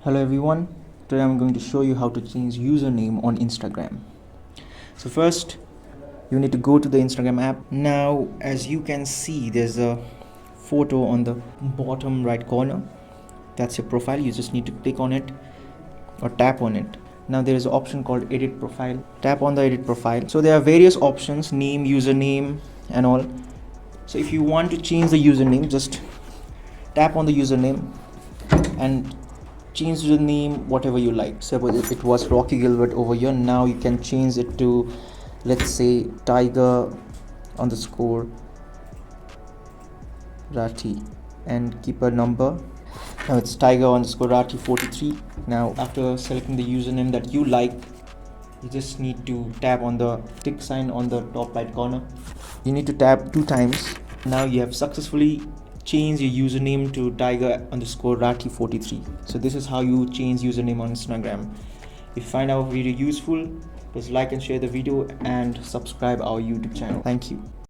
Hello everyone, today I'm going to show you how to change username on Instagram. So first you need to go to the Instagram app. Now as you can see, there's a photo on the bottom right corner. That's your profile. You just need to click on it or tap on it. Now there is an option called edit profile. Tap on the edit profile. So there are various options, name, username and all. So if you want to change the username, just tap on the username and change the name whatever you like. Suppose if it was Rocky Gilbert over here, now you can change it to, let's say, Tiger underscore Rati and keep a number. Now it's Tiger underscore Rati 43. Now after selecting the username that you like, you just need to tap on the tick sign on the top right corner. You need to tap 2 times. Now you have successfully changed your username to Tiger underscore Rati 43. So this is how you change username on Instagram. If you find our video useful, please like and share the video and subscribe our YouTube channel. Thank you.